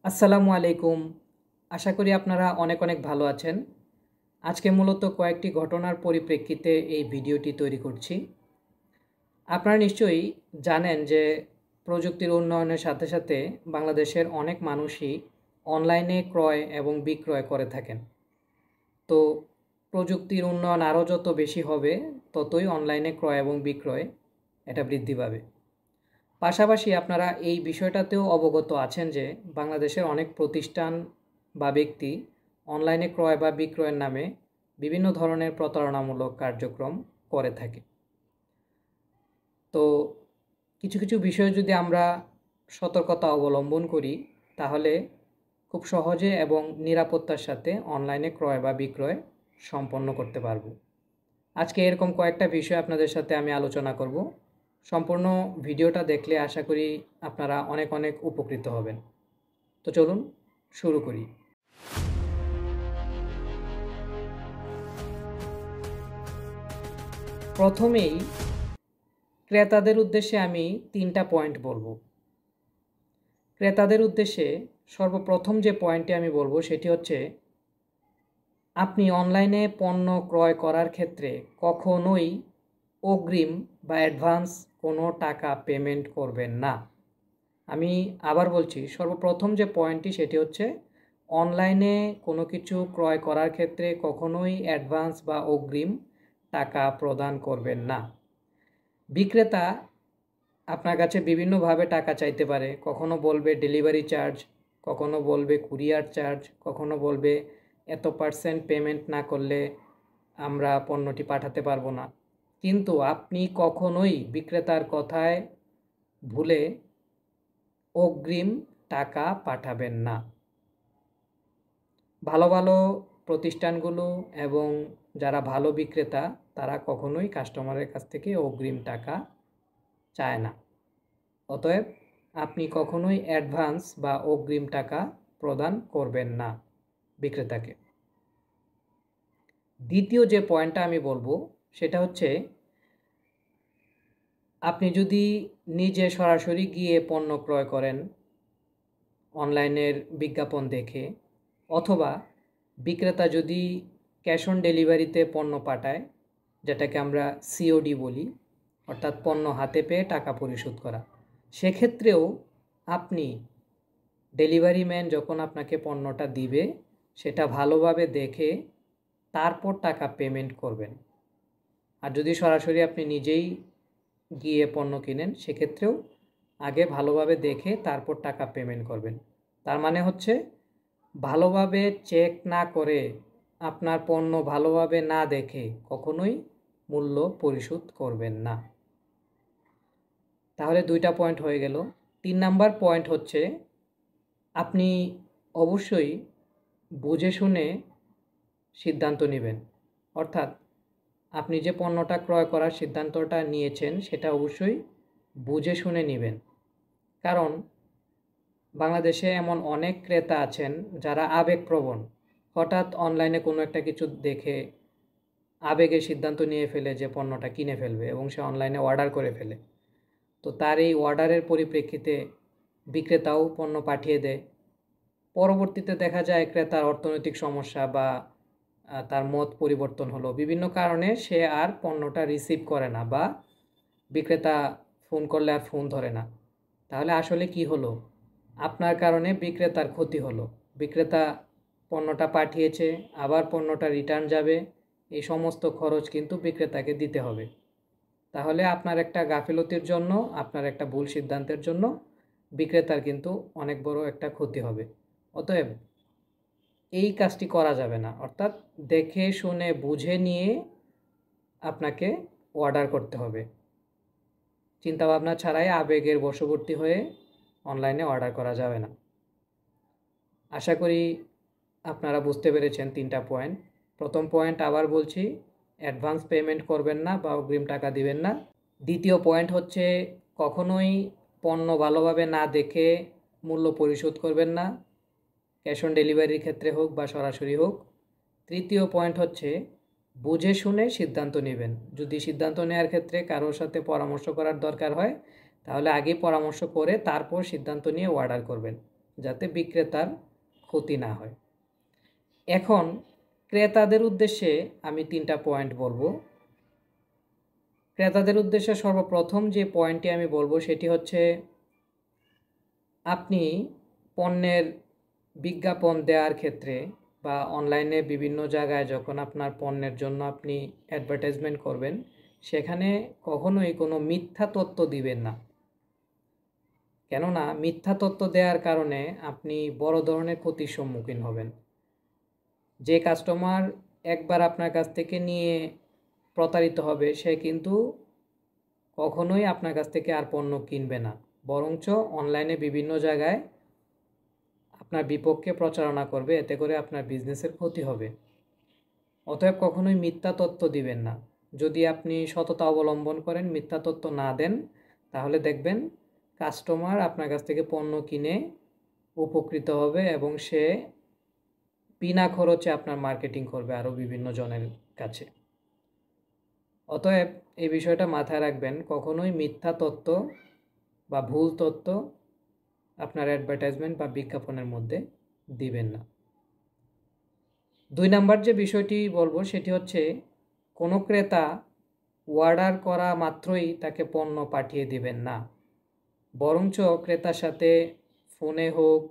আসসালামু আলাইকুম। আশা করি আপনারা অনেক অনেক ভালো আছেন। আজকে মূলত কয়েকটি ঘটনার পরিপ্রেক্ষিতে এই ভিডিওটি তৈরি করছি। আপনারা নিশ্চয়ই জানেন যে প্রযুক্তির উন্নয়নের সাথে সাথে বাংলাদেশের অনেক মানুষই অনলাইনে ক্রয় এবং বিক্রয় করে থাকেন। তো প্রযুক্তির উন্নয়ন আরও যত বেশি হবে ততই অনলাইনে ক্রয় এবং বিক্রয় এটা বৃদ্ধি পাবে। পাশাপাশি আপনারা এই বিষয়টাতেও অবগত আছেন যে বাংলাদেশের অনেক প্রতিষ্ঠান বা ব্যক্তি অনলাইনে ক্রয় বা বিক্রয়ের নামে বিভিন্ন ধরনের প্রতারণামূলক কার্যক্রম করে থাকে। তো কিছু কিছু বিষয় যদি আমরা সতর্কতা অবলম্বন করি তাহলে খুব সহজে এবং নিরাপত্তার সাথে অনলাইনে ক্রয় বা বিক্রয় সম্পন্ন করতে পারব। আজকে এরকম কয়েকটা বিষয় আপনাদের সাথে আমি আলোচনা করব। সম্পূর্ণ ভিডিওটা দেখলে আশা করি আপনারা অনেক অনেক উপকৃত হবেন। তো চলুন শুরু করি। প্রথমেই ক্রেতাদের উদ্দেশ্যে আমি 3টা পয়েন্ট বলবো। ক্রেতাদের উদ্দেশ্যে সর্বপ্রথম যে পয়েন্টটি আমি বলবো সেটি হচ্ছে আপনি অনলাইনে পণ্য ক্রয় করার ক্ষেত্রে কখনোই অগ্রিম বা অ্যাডভান্স কোনো টাকা পেমেন্ট করবেন না। আমি আবার বলছি, সর্বপ্রথম যে পয়েন্টটি সেটি হচ্ছে অনলাইনে কোনো কিছু ক্রয় করার ক্ষেত্রে কখনোই অ্যাডভান্স বা অগ্রিম টাকা প্রদান করবেন না। বিক্রেতা আপনার কাছে বিভিন্নভাবে টাকা চাইতে পারে। কখনো বলবে ডেলিভারি চার্জ, কখনো বলবে কুরিয়ার চার্জ, কখনো বলবে এত% পেমেন্ট না করলে আমরা পণ্যটি পাঠাতে পারবো না। কিন্তু আপনি কখনোই বিক্রেতার কথায় ভুলে অগ্রিম টাকা পাঠাবেন না। ভালো ভালো প্রতিষ্ঠানগুলো এবং যারা ভালো বিক্রেতা তারা কখনোই কাস্টমারের কাছ থেকে অগ্রিম টাকা চায় না। অতএব আপনি কখনোই অ্যাডভান্স বা অগ্রিম টাকা প্রদান করবেন না বিক্রেতাকে। দ্বিতীয় যে পয়েন্টটা আমি বলবো সেটা হচ্ছে আপনি যদি নিজে সরাসরি গিয়ে পণ্য ক্রয় করেন অনলাইনের বিজ্ঞাপন দেখে, অথবা বিক্রেতা যদি ক্যাশ অন ডেলিভারিতে পণ্য পাঠায়, যেটাকে আমরা সিওডি বলি, অর্থাৎ পণ্য হাতে পেয়ে টাকা পরিশোধ করা, সেক্ষেত্রেও আপনি ডেলিভারি ম্যান যখন আপনাকে পণ্যটা দিবে সেটা ভালোভাবে দেখে তারপর টাকা পেমেন্ট করবেন। আর যদি সরাসরি আপনি নিজেই গিয়ে পণ্য কিনেন সেক্ষেত্রেও আগে ভালোভাবে দেখে তারপর টাকা পেমেন্ট করবেন। তার মানে হচ্ছে ভালোভাবে চেক না করে আপনার পণ্য ভালোভাবে না দেখে কখনোই মূল্য পরিশোধ করবেন না। তাহলে 2টা পয়েন্ট হয়ে গেল। 3 নাম্বার পয়েন্ট হচ্ছে আপনি অবশ্যই বুঝে শুনে সিদ্ধান্ত নেবেন। অর্থাৎ আপনি যে পণ্যটা ক্রয় করার সিদ্ধান্তটা নিয়েছেন সেটা অবশ্যই বুঝে শুনে নেবেন। কারণ বাংলাদেশে এমন অনেক ক্রেতা আছেন যারা আবেগপ্রবণ, হঠাৎ অনলাইনে কোনো একটা কিছু দেখে আবেগে সিদ্ধান্ত নিয়ে ফেলে যে পণ্যটা কিনে ফেলবে এবং সে অনলাইনে অর্ডার করে ফেলে। তো তার এই অর্ডারের পরিপ্রেক্ষিতে বিক্রেতাও পণ্য পাঠিয়ে দেয়। পরবর্তীতে দেখা যায় ক্রেতার অর্থনৈতিক সমস্যা বা তার মত পরিবর্তন হলো, বিভিন্ন কারণে সে আর পণ্যটা রিসিভ করে না বা বিক্রেতা ফোন করলে আর ফোন ধরে না। তাহলে আসলে কি হলো? আপনার কারণে বিক্রেতার ক্ষতি হলো। বিক্রেতা পণ্যটা পাঠিয়েছে, আবার পণ্যটা রিটার্ন যাবে, এই সমস্ত খরচ কিন্তু বিক্রেতাকে দিতে হবে। তাহলে আপনার একটা গাফিলতির জন্য, আপনার একটা ভুল সিদ্ধান্তের জন্য বিক্রেতার কিন্তু অনেক বড় একটা ক্ষতি হবে। অতএব এই কাজটি করা যাবে না। অর্থাৎ দেখে শুনে বুঝে নিয়ে আপনাকে অর্ডার করতে হবে। চিন্তাভাবনা ছাড়াই আবেগের বশবর্তী হয়ে অনলাইনে অর্ডার করা যাবে না। আশা করি আপনারা বুঝতে পেরেছেন 3টা পয়েন্ট। প্রথম পয়েন্ট আবার বলছি, অ্যাডভান্স পেমেন্ট করবেন না বা অগ্রিম টাকা দিবেন না। দ্বিতীয় পয়েন্ট হচ্ছে কখনোই পণ্য ভালোভাবে না দেখে মূল্য পরিশোধ করবেন না, ক্যাশ অন ডেলিভারির ক্ষেত্রে হোক বা সরাসরি হোক। তৃতীয় পয়েন্ট হচ্ছে বুঝে শুনে সিদ্ধান্ত নেবেন। যদি সিদ্ধান্ত নেওয়ার ক্ষেত্রে কারোর সাথে পরামর্শ করার দরকার হয় তাহলে আগেই পরামর্শ করে তারপর সিদ্ধান্ত নিয়ে অর্ডার করবেন। যাতে বিক্রেতার ক্ষতি না হয়। এখন ক্রেতাদের উদ্দেশ্যে আমি 3টা পয়েন্ট বলবো। ক্রেতাদের উদ্দেশ্যে সর্বপ্রথম যে পয়েন্টটি আমি বলবো সেটি হচ্ছে, আপনি পণ্যের বিজ্ঞাপন দেওয়ার ক্ষেত্রে বা অনলাইনে বিভিন্ন জায়গায় যখন আপনার পণ্যের জন্য আপনি অ্যাডভার্টাইজমেন্ট করবেন, সেখানে কখনোই কোনো মিথ্যা তথ্য দিবেন না। কেননা মিথ্যা তথ্য দেওয়ার কারণে আপনি বড় ধরনের ক্ষতির সম্মুখীন হবেন। যে কাস্টমার একবার আপনার কাছ থেকে নিয়ে প্রতারিত হবে, সে কিন্তু কখনোই আপনার কাছ থেকে আর পণ্য কিনবে না, বরঞ্চ অনলাইনে বিভিন্ন জায়গায় আপনার বিপক্ষে প্রচারণা করবে, এতে করে আপনার বিজনেসের ক্ষতি হবে। অতএব কখনোই মিথ্যা তথ্য দিবেন না। যদি আপনি সততা অবলম্বন করেন, মিথ্যা তথ্য না দেন, তাহলে দেখবেন কাস্টমার আপনার কাছ থেকে পণ্য কিনে উপকৃত হবে এবং সে বিনা খরচে আপনার মার্কেটিং করবে আরও বিভিন্ন জনের কাছে। অতএব এই বিষয়টা মাথায় রাখবেন, কখনোই মিথ্যা তথ্য বা ভুল তথ্য আপনার অ্যাডভার্টাইজমেন্ট বা বিজ্ঞাপনের মধ্যে দিবেন না। 2 নাম্বার যে বিষয়টি বলবো সেটি হচ্ছে, কোনো ক্রেতা অর্ডার করা মাত্রই তাকে পণ্য পাঠিয়ে দিবেন না, বরঞ্চ ক্রেতার সাথে ফোনে হোক,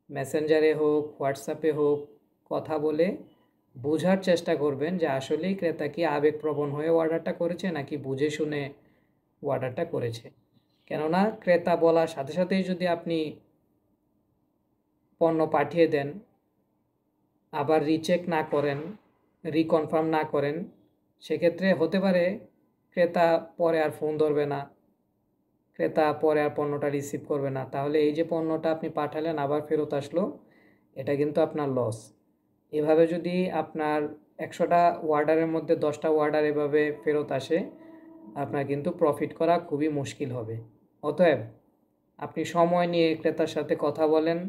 মেসেঞ্জারে হোক, হোয়াটসঅ্যাপে হোক কথা বলে বোঝার চেষ্টা করবেন যে আসলেই ক্রেতা কি আবেগপ্রবণ হয়ে অর্ডারটা করেছে নাকি বুঝে শুনে অর্ডারটা করেছে। কেননা ক্রেতা বলার সাথে সাথেই যদি আপনি পণ্য পাঠিয়ে দেন, আবার রিচেক না করেন, রিকনফার্ম না করেন, সেক্ষেত্রে হতে পারে ক্রেতা পরে আর ফোন ধরবে না, ক্রেতা পরে আর পণ্যটা রিসিভ করবে না। তাহলে এই যে পণ্যটা আপনি পাঠালেন আবার ফেরত আসলো, এটা কিন্তু আপনার লস। এভাবে যদি আপনার 100টা অর্ডারের মধ্যে 10টা অর্ডার এভাবে ফেরত আসে, আপনার কিন্তু প্রফিট করা খুবই মুশকিল হবে। অতএব আপনি সময় নিয়ে ক্রেতার সাথে কথা বলেন,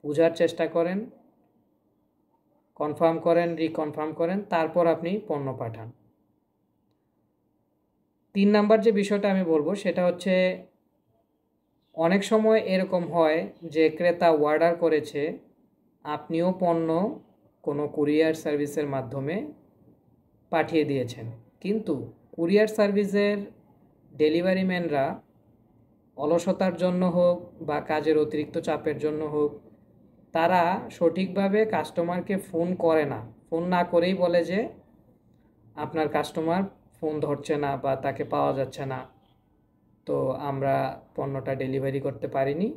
বোঝার চেষ্টা করেন, কনফার্ম করেন, রিকনফার্ম করেন, তারপর আপনি পণ্য পাঠান। 3 নাম্বার যে বিষয়টা আমি বলবো সেটা হচ্ছে, অনেক সময় এরকম হয় যে ক্রেতা অর্ডার করেছে, আপনিও পণ্য কোনো কুরিয়ার সার্ভিসের মাধ্যমে পাঠিয়ে দিয়েছেন, কিন্তু কুরিয়ার সার্ভিসের ডেলিভারি ম্যানরা অলসতার জন্য হোক বা কাজের অতিরিক্ত চাপের জন্য হোক, তারা সঠিকভাবে কাস্টমারকে ফোন করে না। ফোন না করেই বলে যে আপনার কাস্টমার ফোন ধরছে না বা তাকে পাওয়া যাচ্ছে না, তো আমরা পণ্যটা ডেলিভারি করতে পারিনি,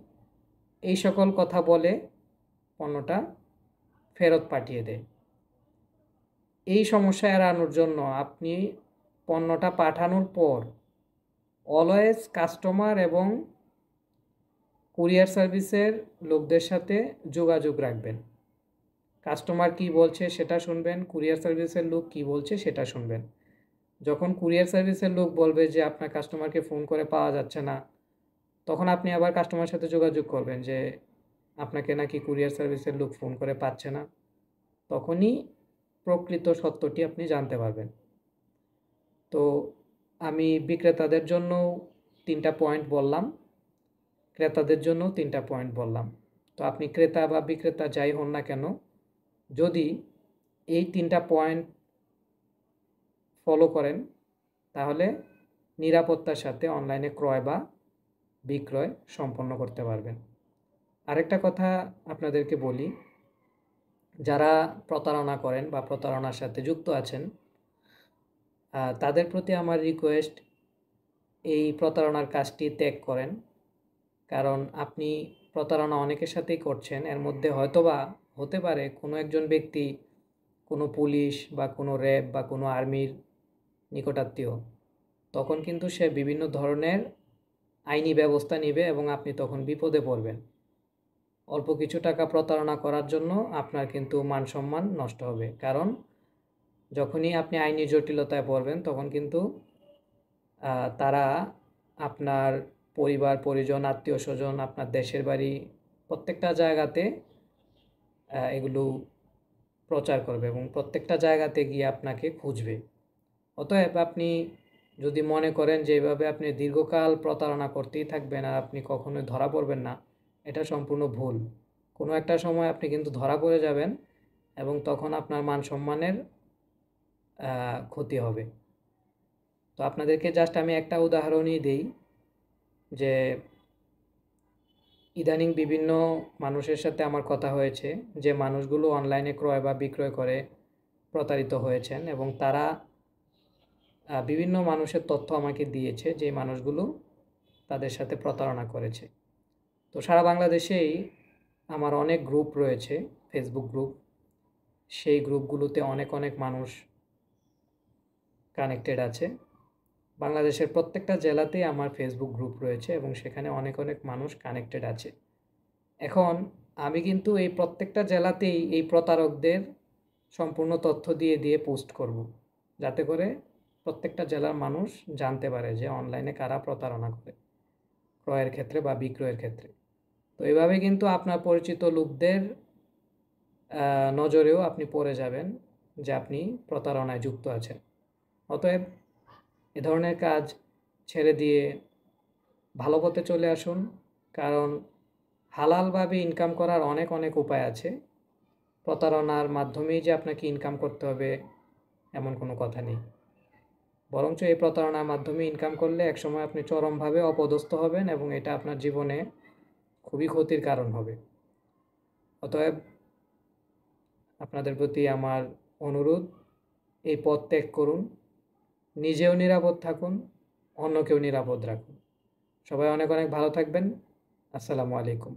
এই সকল কথা বলে পণ্যটা ফেরত পাঠিয়ে দেয়। এই সমস্যা এড়ানোর জন্য আপনি পণ্যটা পাঠানোর পর অলওয়েজ কাস্টমার এবং কুরিয়ার সার্ভিসের লোকদের সাথে যোগাযোগ রাখবেন। কাস্টমার কি বলছে সেটা শুনবেন, কুরিয়ার সার্ভিসের লোক কি বলছে সেটা শুনবেন। যখন কুরিয়ার সার্ভিসের লোক বলবে যে আপনার কাস্টমারকে ফোন করে পাওয়া যাচ্ছে না, তখন আপনি আবার কাস্টমারের সাথে যোগাযোগ করবেন যে আপনাকে নাকি কুরিয়ার সার্ভিসের লোক ফোন করে পাচ্ছে না। তখনই প্রকৃত সত্যটি আপনি জানতে পারবেন। তো আমি বিক্রেতাদের জন্য 3টা পয়েন্ট বললাম, ক্রেতাদের জন্য 3টা পয়েন্ট বললাম। তো আপনি ক্রেতা বা বিক্রেতা যাই হন না কেন, যদি এই 3টা পয়েন্ট ফলো করেন, তাহলে নিরাপত্তার সাথে অনলাইনে ক্রয় বা বিক্রয় সম্পন্ন করতে পারবেন। আরেকটা কথা আপনাদেরকে বলি, যারা প্রতারণা করেন বা প্রতারণার সাথে যুক্ত আছেন, তাদের প্রতি আমার রিকোয়েস্ট, এই প্রতারণার কাজটি ত্যাগ করেন। কারণ আপনি প্রতারণা অনেকের সাথেই করছেন, এর মধ্যে হয়তোবা হতে পারে কোনো একজন ব্যক্তি কোনো পুলিশ বা কোনো র্যাব বা কোনো আর্মির নিকটাত্মীয়। তখন কিন্তু সে বিভিন্ন ধরনের আইনি ব্যবস্থা নেবে এবং আপনি তখন বিপদে পড়বেন। অল্প কিছু টাকা প্রতারণা করার জন্য আপনার কিন্তু মান সম্মান নষ্ট হবে। কারণ যখনই আপনি আইনি জটিলতায় পড়বেন, তখন কিন্তু তারা আপনার পরিবার পরিজন, আত্মীয় স্বজন, আপনার দেশের বাড়ি প্রত্যেকটা জায়গাতে এগুলো প্রচার করবে এবং প্রত্যেকটা জায়গাতে গিয়ে আপনাকে খুঁজবে। অতএব আপনি যদি মনে করেন যে এভাবে আপনি দীর্ঘকাল প্রতারণা করতেই থাকবেন আর আপনি কখনোই ধরা পড়বেন না, এটা সম্পূর্ণ ভুল। কোনো একটা সময় আপনি কিন্তু ধরা পড়ে যাবেন এবং তখন আপনার মান সম্মানের ক্ষতি হবে। তো আপনাদেরকে জাস্ট আমি একটা উদাহরণই দেই যে ইদানিং বিভিন্ন মানুষের সাথে আমার কথা হয়েছে যে মানুষগুলো অনলাইনে ক্রয় বা বিক্রয় করে প্রতারিত হয়েছেন এবং তারা বিভিন্ন মানুষের তথ্য আমাকে দিয়েছে যে মানুষগুলো তাদের সাথে প্রতারণা করেছে। তো সারা বাংলাদেশেই আমার অনেক গ্রুপ রয়েছে, ফেসবুক গ্রুপ। সেই গ্রুপগুলোতে অনেক অনেক মানুষ কানেক্টেড আছে। বাংলাদেশের প্রত্যেকটা জেলাতেই আমার ফেসবুক গ্রুপ রয়েছে এবং সেখানে অনেক অনেক মানুষ কানেক্টেড আছে। এখন আমি কিন্তু এই প্রত্যেকটা জেলাতেই এই প্রতারকদের সম্পূর্ণ তথ্য দিয়ে দিয়ে পোস্ট করব, যাতে করে প্রত্যেকটা জেলার মানুষ জানতে পারে যে অনলাইনে কারা প্রতারণা করে ক্রয়ের ক্ষেত্রে বা বিক্রয়ের ক্ষেত্রে। তো এভাবে কিন্তু আপনার পরিচিত লোকদের নজরেও আপনি পড়ে যাবেন যে আপনি প্রতারণায় যুক্ত আছেন। অতএব এ ধরনের কাজ ছেড়ে দিয়ে ভালো পথে চলে আসুন, কারণ হালালভাবে ইনকাম করার অনেক অনেক উপায় আছে। প্রতারণার মাধ্যমেই যে আপনাকে ইনকাম করতে হবে এমন কোনো কথা নেই। বরঞ্চ এই প্রতারণার মাধ্যমে ইনকাম করলে একসময় আপনি চরমভাবে অপদস্থ হবেন এবং এটা আপনার জীবনে খুবই ক্ষতির কারণ হবে। অতএব আপনাদের প্রতি আমার অনুরোধ, এই পথ ত্যাগ করুন, নিজেও নিরাপদ থাকুন, অন্যকেও নিরাপদ রাখুন। সবাই অনেক অনেক ভালো থাকবেন। আসসালামু আলাইকুম।